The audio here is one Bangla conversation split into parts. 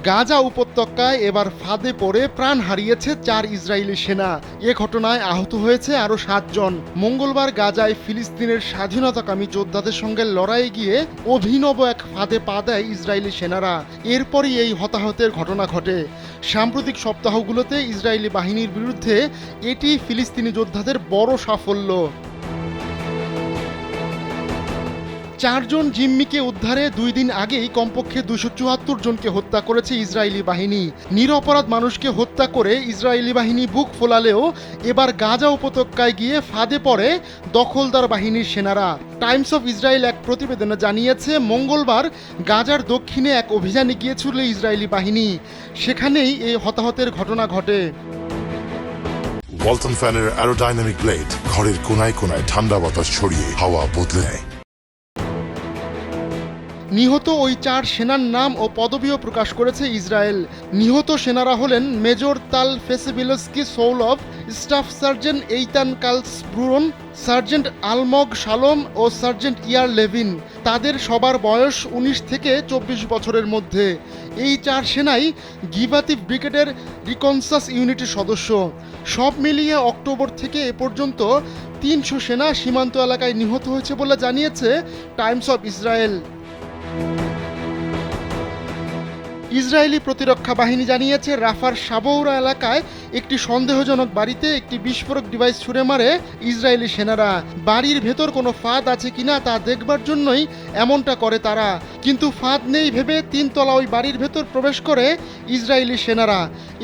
গাজা উপত্যকায় এবার ফাঁদে পড়ে প্রাণ হারিয়েছে 4 ইসরায়েলি সেনা। এ ঘটনায় আহত হয়েছে আরও 7 জন। মঙ্গলবার গাজায় ফিলিস্তিনের স্বাধীনতাকামী যোদ্ধাদের সঙ্গে লড়াইয়ে গিয়ে অভিনব এক ফাঁদে পা দেয় ইসরায়েলি সেনারা। এরপরই এই হতাহতের ঘটনা ঘটে। সাম্প্রতিক সপ্তাহগুলোতে ইসরায়েলি বাহিনীর বিরুদ্ধে এটি ফিলিস্তিনি যোদ্ধাদের বড় সাফল্য। 4 জন জিম্মিকে উদ্ধারে 2 দিন আগেই কমপক্ষে 274 জনকে হত্যা করেছে ইসরায়েলি বাহিনী। নিরপরাধ মানুষকে হত্যা করে ইসরায়েলি বাহিনী বুক ফোলালেও এবার গাজা উপত্যকায় গিয়ে ফাঁদে পড়ে দখলদার বাহিনীর সেনারা। টাইমস অফ ইসরায়েল এক প্রতিবেদনে জানিয়েছে, মঙ্গলবার গাজার দক্ষিণে এক অভিযানে গিয়েছিল ইসরায়েলি বাহিনী। সেখানেই এই হতাহতের ঘটনা ঘটে। ওয়ালটন ফ্যানের অ্যারোডাইনামিক ব্লেড ঘরের কোনায় কোনায় ঠান্ডা বাতাস ছড়িয়ে হাওয়া বদলে নেয়। নিহত ওই 4 সেনার নাম ও পদবিও প্রকাশ করেছে ইসরায়েল। নিহত সেনারা হলেন মেজর তাল ফেসিবিলস্কি সৌলভ, স্টাফ সার্জেন্ট এইতান কালসব্রুন, সার্জেন্ট আলমগ শালম ও সার্জেন্ট ইয়ার লেভিন। তাদের সবার বয়স 19 থেকে 24 বছরের মধ্যে। এই 4 সেনাই গিভাতি ব্রিগেডের রিকনসাস ইউনিটের সদস্য। সব মিলিয়ে অক্টোবর থেকে এ পর্যন্ত 300 সেনা সীমান্ত এলাকায় নিহত হয়েছে বলে জানিয়েছে টাইমস অফ ইসরায়েল। ইসরায়েলি প্রতিরক্ষা বাহিনী জানিয়েছে, রাফার সাবৌরা এলাকায় একটি সন্দেহজনক বাড়িতে একটি বিস্ফোরক ডিভাইস ছুড়ে মারে ইসরায়েলি সেনারা। বাড়ির ভেতর কোনো ফাঁদ আছে কিনা তা দেখবার জন্যই এমনটা করে তারা। কিন্তু ফাঁদ নেই ভেবে 3 তলা ওই বাড়ির ভেতর প্রবেশ করে ইসরায়েলি সেনারা।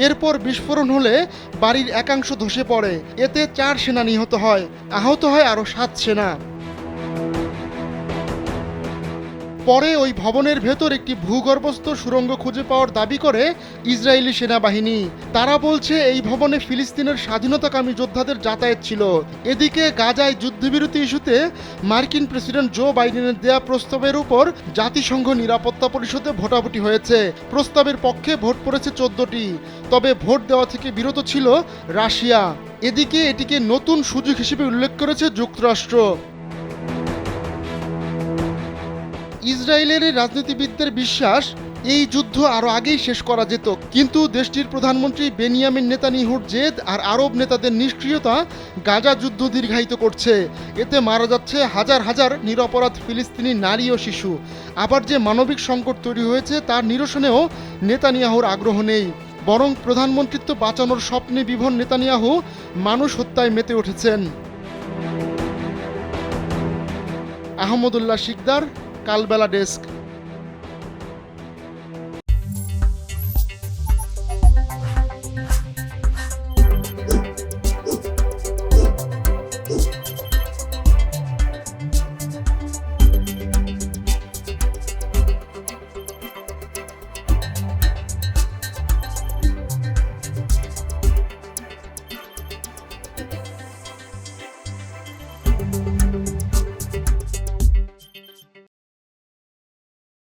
এরপর বিস্ফোরণ হলে বাড়ির একাংশ ধসে পড়ে। এতে 4 সেনা নিহত হয়, আহত হয় আরও 7 সেনা। পরে ওই ভবনের ভেতর একটি ভূগর্ভস্থ সুড়ঙ্গ খুঁজে পাওয়ার দাবি করে ইসরায়েলি সেনাবাহিনী। তারা বলছে এই ভবনে ফিলিস্তিনের স্বাধীনতাকামী যোদ্ধাদের যাতায়াত ছিল। এদিকে গাজায় যুদ্ধবিরতি ইস্যুতে মার্কিন প্রেসিডেন্ট জো বাইডেনের দেয়া প্রস্তাবের উপর জাতিসংঘ নিরাপত্তা পরিষদে ভোটাভুটি হয়েছে। প্রস্তাবের পক্ষে ভোট পড়েছে 14টি, তবে ভোট দেওয়া থেকে বিরত ছিল রাশিয়া। এদিকে এটিকে নতুন সুযোগ হিসেবে উল্লেখ করেছে যুক্তরাষ্ট্র। ইসরায়েলের রাজনীতিবিদদের বিশ্বাস, এই যুদ্ধ আরও আগেই শেষ করা যেত, কিন্তু দেশটির প্রধানমন্ত্রী বেনিয়ামিন নেতানিয়াহুর জেদ আর আরব নেতাদের নিষ্ক্রিয়তা গাজা যুদ্ধ দীর্ঘায়িত করছে। এতে মারা যাচ্ছে হাজার হাজার নিরপরাধ ফিলিস্তিনি নারী ও শিশু। আবার যে মানবিক সংকট তৈরি হয়েছে তার নিরসনেও নেতানিয়াহুর আগ্রহ নেই, বরং প্রধানমন্ত্রিত্ব বাঁচানোর স্বপ্নে বিভোর নেতানিয়াহু মানুষ হত্যায় মেতে উঠেছেন। আহমদুল্লাহ শিকদার, কালবেলা ডেস্ক।